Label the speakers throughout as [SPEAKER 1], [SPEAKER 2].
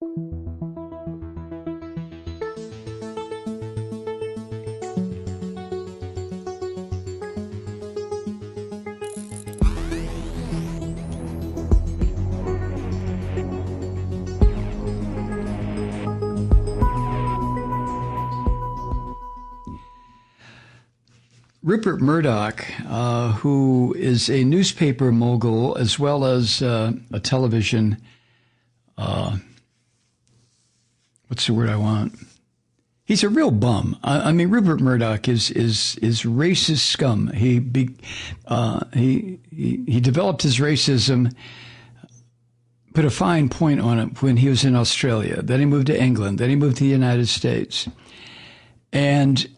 [SPEAKER 1] Rupert Murdoch, who is a newspaper mogul as well as a television, what's the word I want? He's a real bum. I mean, Rupert Murdoch is racist scum. He developed his racism, put a fine point on it when he was in Australia. Then he moved to England. Then he moved to the United States. And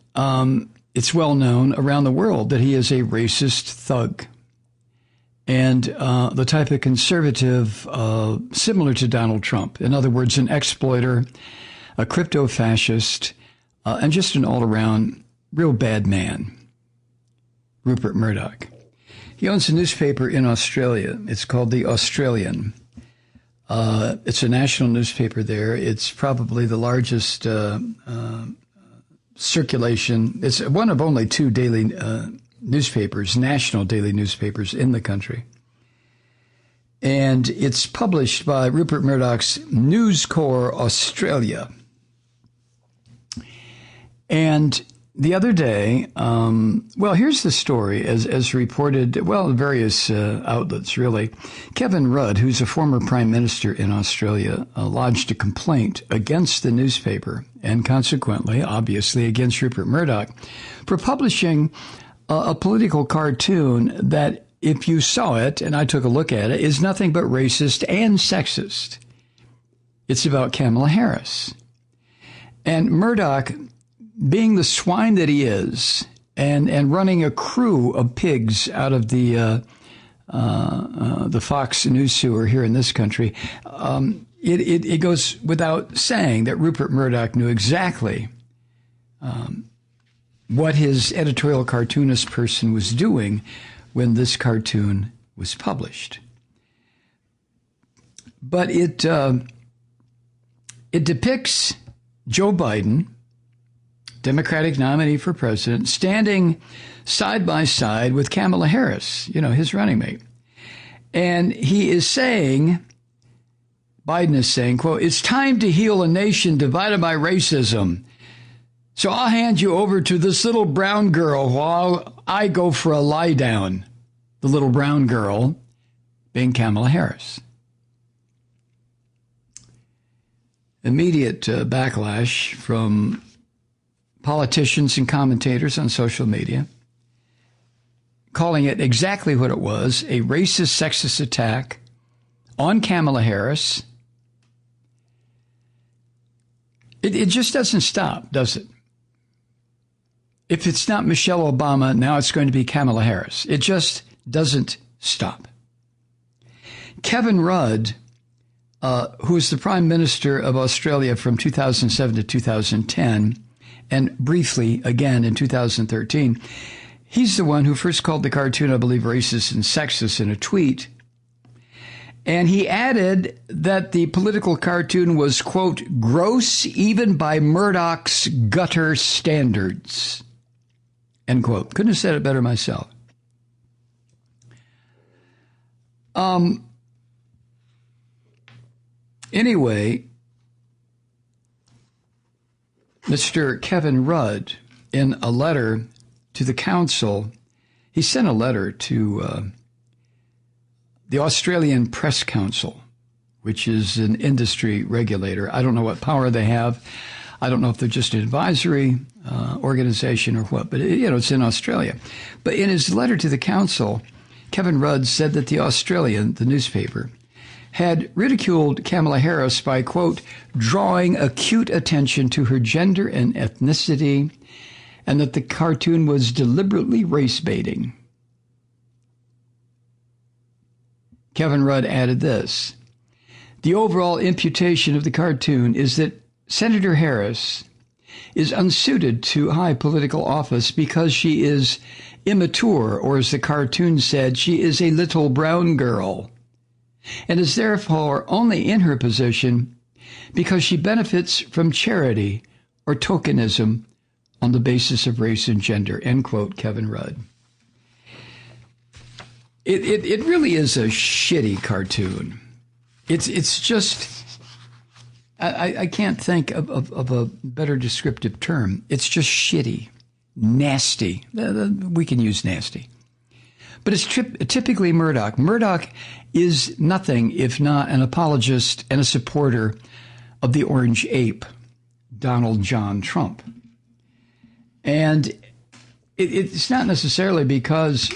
[SPEAKER 1] it's well known around the world that he is a racist thug and the type of conservative similar to Donald Trump. In other words, an exploiter, a crypto-fascist, and just an all-around real bad man, Rupert Murdoch. He owns a newspaper in Australia. It's called The Australian. It's a national newspaper there. It's probably the largest circulation. It's one of only two daily newspapers, national daily newspapers in the country. And it's published by Rupert Murdoch's News Corps Australia. And the other day, well, here's the story as reported, well, various outlets, really. Kevin Rudd, who's a former prime minister in Australia, lodged a complaint against the newspaper and consequently, obviously, against Rupert Murdoch for publishing a political cartoon that, if you saw it, and I took a look at it, is nothing but racist and sexist. It's about Kamala Harris. And Murdoch, being the swine that he is, and running a crew of pigs out of the Fox News sewer here in this country, it goes without saying that Rupert Murdoch knew exactly what his editorial cartoonist person was doing when this cartoon was published. But it depicts Joe Biden, Democratic nominee for president, standing side by side with Kamala Harris, his running mate. And he is saying, Biden is saying, quote, "It's time to heal a nation divided by racism. So I'll hand you over to this little brown girl while I go for a lie down." The little brown girl being Kamala Harris. Immediate backlash from politicians and commentators on social media, calling it exactly what it was, a racist, sexist attack on Kamala Harris. It just doesn't stop, does it? If it's not Michelle Obama, now it's going to be Kamala Harris. It just doesn't stop. Kevin Rudd, who was the Prime Minister of Australia from 2007 to 2010, and briefly again in 2013, he's the one who first called the cartoon, I believe, racist and sexist in a tweet. And he added that the political cartoon was, quote, "gross even by Murdoch's gutter standards," end quote. Couldn't have said it better myself. Anyway, Mr. Kevin Rudd, in a letter to the council, he sent a letter to the Australian Press Council, which is an industry regulator. I don't know what power they have. I don't know if they're just an advisory organization or what, but it's in Australia. But in his letter to the council, Kevin Rudd said that the Australian, the newspaper, had ridiculed Kamala Harris by, quote, "drawing acute attention to her gender and ethnicity," and that the cartoon was deliberately race-baiting. Kevin Rudd added this: "The overall imputation of the cartoon is that Senator Harris is unsuited to high political office because she is immature, or as the cartoon said, she is a little brown girl, and is therefore only in her position because she benefits from charity or tokenism on the basis of race and gender, end quote, Kevin Rudd. It really is a shitty cartoon. It's just, I can't think of a better descriptive term. It's just shitty, nasty. We can use nasty. But it's typically Murdoch. Murdoch is nothing if not an apologist and a supporter of the orange ape, Donald John Trump. And it's not necessarily because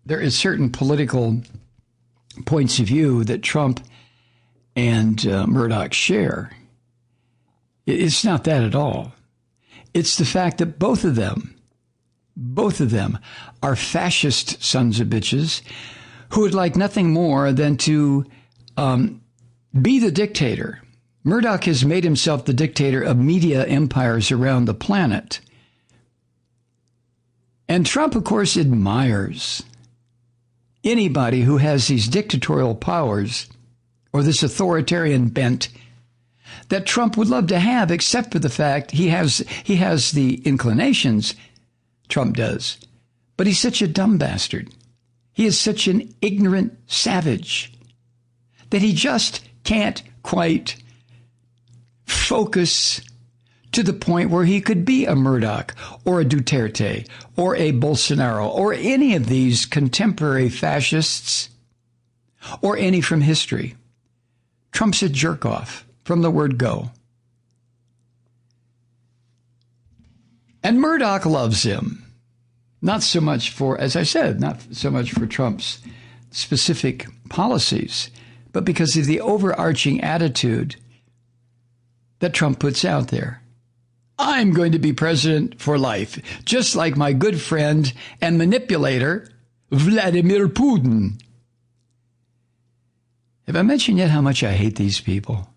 [SPEAKER 1] there is certain political points of view that Trump and Murdoch share. It's not that at all. It's the fact that both of them are fascist sons of bitches who would like nothing more than to be the dictator. Murdoch has made himself the dictator of media empires around the planet. And Trump, of course, admires anybody who has these dictatorial powers or this authoritarian bent that Trump would love to have, except for the fact he has the inclinations, Trump does. But he's such a dumb bastard. He is such an ignorant savage that he just can't quite focus to the point where he could be a Murdoch or a Duterte or a Bolsonaro or any of these contemporary fascists or any from history. Trump's a jerk-off from the word go. And Murdoch loves him. Not so much for, as I said, not so much for Trump's specific policies, but because of the overarching attitude that Trump puts out there. I'm going to be president for life, just like my good friend and manipulator, Vladimir Putin. Have I mentioned yet how much I hate these people?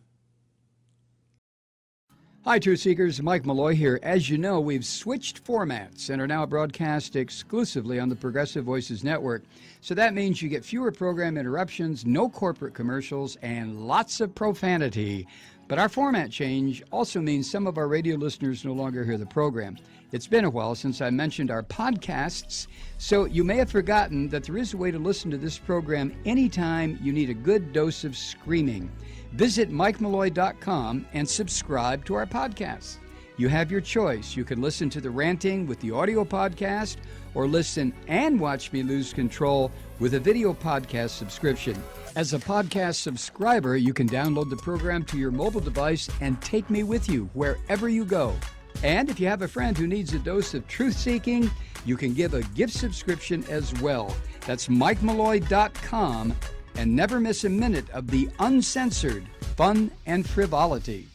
[SPEAKER 1] Hi, Truth Seekers. Mike Malloy here. As you know, we've switched formats and are now broadcast exclusively on the Progressive Voices Network. So that means you get fewer program interruptions, no corporate commercials, and lots of profanity. But our format change also means some of our radio listeners no longer hear the program. It's been a while since I mentioned our podcasts, so you may have forgotten that there is a way to listen to this program anytime you need a good dose of screaming. Visit MikeMalloy.com and subscribe to our podcast. You have your choice. You can listen to the ranting with the audio podcast or listen and watch me lose control with a video podcast subscription. As a podcast subscriber, you can download the program to your mobile device and take me with you wherever you go. And if you have a friend who needs a dose of truth-seeking, you can give a gift subscription as well. That's MikeMalloy.com, and never miss a minute of the uncensored fun and frivolity.